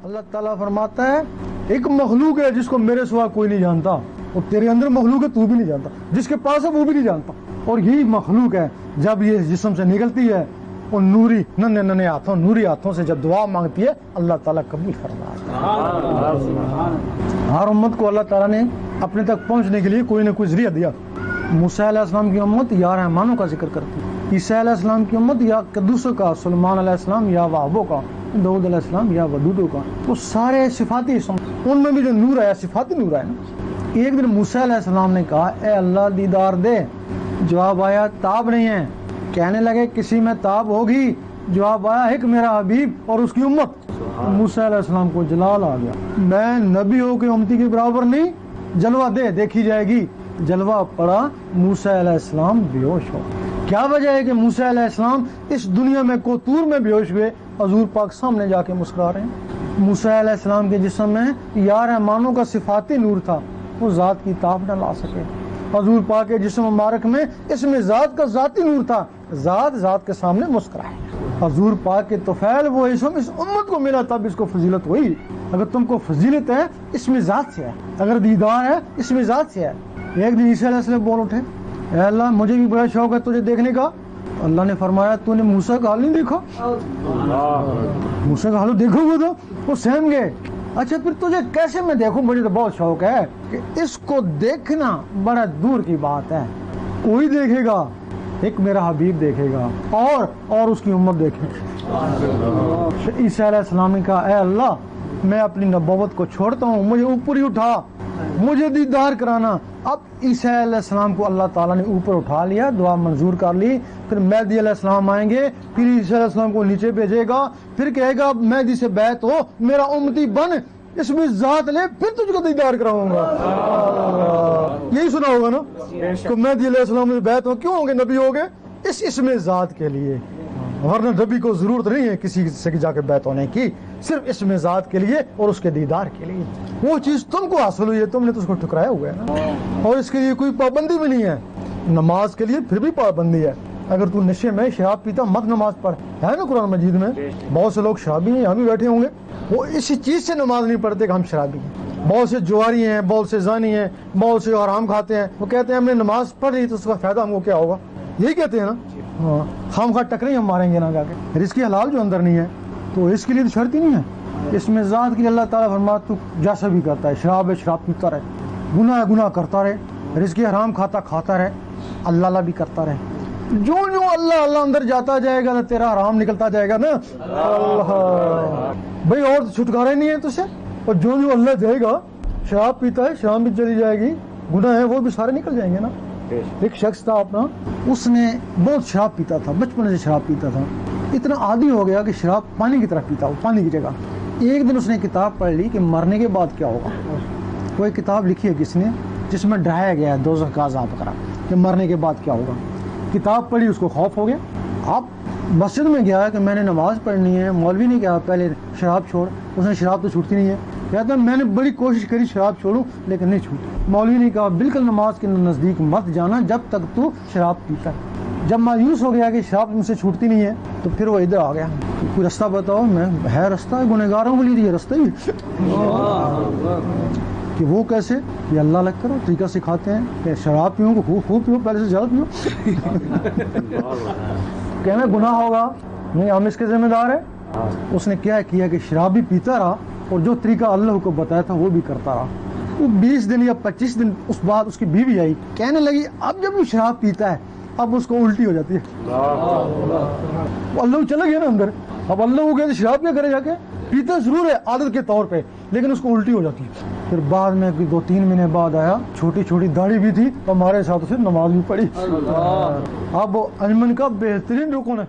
اللہ تعالیٰ فرماتا ہے ایک مخلوق ہے جس کو میرے سوا کوئی نہیں جانتا، اور تیرے اندر مخلوق ہے تو بھی نہیں جانتا، جس کے پاس ہے وہ بھی نہیں جانتا، اور یہی مخلوق ہے جب یہ جسم سے نکلتی ہے اور نوری ننے ہاتھوں نوری ہاتھوں سے جب دعا مانگتی ہے اللہ تعالیٰ قبول فرماتا ہے۔ ہر امت کو اللہ تعالیٰ نے اپنے تک پہنچنے کے لیے کوئی نہ کوئی ذریعہ دیا۔ موسیٰ علیہ السلام کی امت یا رحمانوں کا ذکر کرتی ہے، عیسیٰ علیہ السلام کی امت یا قدوسوں کا، سلیمان علیہ السلام یا وہابوں کا، داؤد علیہ السلام یا ودودوں کا، وہ سارے صفاتی اسم، ان میں بھی جو نور آیا صفاتی نور آیا نا۔ ایک دن موسیٰ علیہ السلام نے کہا اے اللہ دیدار دے، جواب آیا تاب نہیں ہے۔ کہنے لگے کسی میں تاب ہوگی، جواب آیا ایک میرا حبیب اور اس کی امت۔ موسیٰ علیہ السلام کو جلال آ گیا، میں نبی ہو کے امتی کے برابر نہیں، جلوہ دے دیکھی جائے گی۔ جلوہ پڑا، موسیٰ علیہ السلام بے ہوش ہو۔ کیا وجہ ہے کہ موسیٰ علیہ السلام اس دنیا میں کوتور میں بے ہوش ہوئے، حضور پاک سامنے جا کے مسکرا رہے ہیں۔ موسیٰ علیہ السلام کے جسم میں یا رحمانوں کا صفاتی نور تھا، وہ ذات کی تاب نہ لا سکے۔ حضور پاک کے جسم مبارک میں اس میں ذات کا ذاتی نور تھا، ذات کے سامنے مسکرائے۔ حضور پاک کے طفیل وہ اسم اس امت کو ملا تب اس کو فضیلت ہوئی۔ اگر تم کو فضیلت ہے اس میں ذات سے ہے، اگر دیدار ہے اس میں ذات سے ہے۔ ایک دن عیسیٰ علیہ السلام بول اٹھے اے اللہ مجھے بھی بڑا شوق ہے تجھے دیکھنے کا۔ اللہ نے فرمایا تو نے موسیٰ کا حال نہیں دیکھا؟ موسیٰ کا حال دیکھو گے تو وہ سہم گئے۔ اچھا پھر تجھے کیسے میں دیکھوں؟ مجھے تو بہت شوق ہے کہ اس کو دیکھنا بڑا دور کی بات ہے، کوئی دیکھے گا، ایک میرا حبیب دیکھے گا اور اس کی امت دیکھے گی۔ عیسیٰ علیہ السلام نے کہا اے اللہ میں اپنی نبوت کو چھوڑتا ہوں، مجھے اوپر ہی اٹھا، مجھے دیدار کرانا۔ اب عیسیٰ علیہ السلام کو اللہ تعالیٰ نے اوپر اٹھا لیا، دعا منظور کر لی۔ پھر مہدی علیہ السلام آئیں گے، پھر عیسیٰ علیہ السلام کو نیچے بھیجے گا، پھر کہے گا مہدی سے بیعت ہو، میرا امتی بن، اس میں ذات لے، پھر تجھ کو دیدار کراؤں گا۔ یہی سنا ہوگا نا کہ مہدی علیہ السلام سے بیعت ہو، کیوں ہوں گے؟ نبی ہو گئے اس میں ذات کے لیے، ورنہ نبی کو ضرورت نہیں ہے کسی سے جا کے بیعت ہونے کی، صرف اس میں ذات کے لیے اور اس کے دیدار کے لیے۔ وہ چیز تم کو حاصل ہوئی ہے، تم نے تو اس کو ٹھکرایا ہوا ہے نا، اور اس کے لیے کوئی پابندی بھی نہیں ہے۔ نماز کے لیے پھر بھی پابندی ہے، اگر تو نشے میں شراب پیتا مت نماز پڑھ، ہے نا قرآن مجید میں۔ بہت سے لوگ شرابی ہیں، یہاں بھی بیٹھے ہوں گے، وہ اسی چیز سے نماز نہیں پڑھتے کہ ہم شرابی ہیں۔ بہت سے جواری ہیں، بہت سے زانی ہیں، بہت سے حرام کھاتے ہیں، وہ کہتے ہیں ہم نے نماز پڑھ لی تو اس کا فائدہ ہم کو کیا ہوگا، یہی کہتے ہیں نا۔ ہاں خام خواہ ٹکرے ہم ماریں گے نا جا کے، رزق حلال جو اندر نہیں ہے تو اس کے لیے تو شرط ہی نہیں ہے۔ اس میں ذات کے لیے اللہ تعالیٰ فرماتا تو جیسا بھی کرتا ہے، شراب ہے شراب پیتا رہے، گناہ ہے گناہ کرتا رہے، رزق حرام کھاتا رہے، اللہ اللہ بھی کرتا رہے۔ جو اللہ اندر جاتا جائے گا تیرا حرام نکلتا جائے گا نا۔ اللہ بھائی اور چھٹکارا نہیں ہے تجھے، اور جو اللہ جائے گا، شراب پیتا ہے شراب بھی چلی جائے گی، گناہ ہے وہ بھی سارے نکل جائیں گے نا۔ ایک شخص تھا اپنا، اس نے بہت شراب پیتا تھا، بچپن سے شراب پیتا تھا، اتنا عادی ہو گیا کہ شراب پانی کی طرح پیتا ہو، پانی کی جگہ۔ ایک دن اس نے کتاب پڑھ لی کہ مرنے کے بعد کیا ہوگا، کوئی کتاب لکھی ہے کس نے جس میں ڈرایا گیا ہے دوزخ کا عذاب کرا کہ مرنے کے بعد کیا ہوگا۔ کتاب پڑھی، اس کو خوف ہو گیا، اب مسجد میں گیا کہ میں نے نماز پڑھنی ہے، مولوی نے کہا پہلے شراب چھوڑ، اس نے شراب تو چھوٹتی نہیں ہے، کہتا میں نے بڑی کوشش کری شراب چھوڑوں لیکن نہیں چھوٹی۔ مولوی نے کہا بالکل نماز کے نزدیک مت جانا جب تک تو شراب پیتا ہے۔ جب مایوس ہو گیا کہ شراب مجھ سے چھوٹتی نہیں ہے تو پھر وہ ادھر آ گیا، کوئی رستہ بتاؤ، میں ہے رستہ گنہگاروں کے لیے یہ رستہ ہی کہ وہ کیسے، یہ اللہ لگ کر طریقہ سکھاتے ہیں کہ شراب پیوں کو خوب پیو، پہلے سے زیادہ پیو، کہنا گناہ ہوگا نہیں، ہم اس کے ذمہ دار ہیں۔ اس نے کیا کیا کہ شراب بھی پیتا رہا اور جو طریقہ اللہ کو بتایا تھا وہ بھی کرتا رہا۔ وہ 20 دن یا 25 دن اس بعد اس کی بیوی آئی، کہنے لگی اب جب وہ شراب پیتا ہے اب اس کو الٹی ہو جاتی ہے۔ اللہ چلا گیا نا اندر، اب اللہ کو کہتے شراب کیا کرے جا کے، پیتا ضرور ہے عادت کے طور پہ لیکن اس کو الٹی ہو جاتی ہے۔ پھر بعد میں 2-3 مہینے بعد آیا، چھوٹی چھوٹی داڑھی بھی تھی، ہمارے ساتھ اسے نماز بھی پڑھی۔ اب انجمن کا بہترین رکن ہے،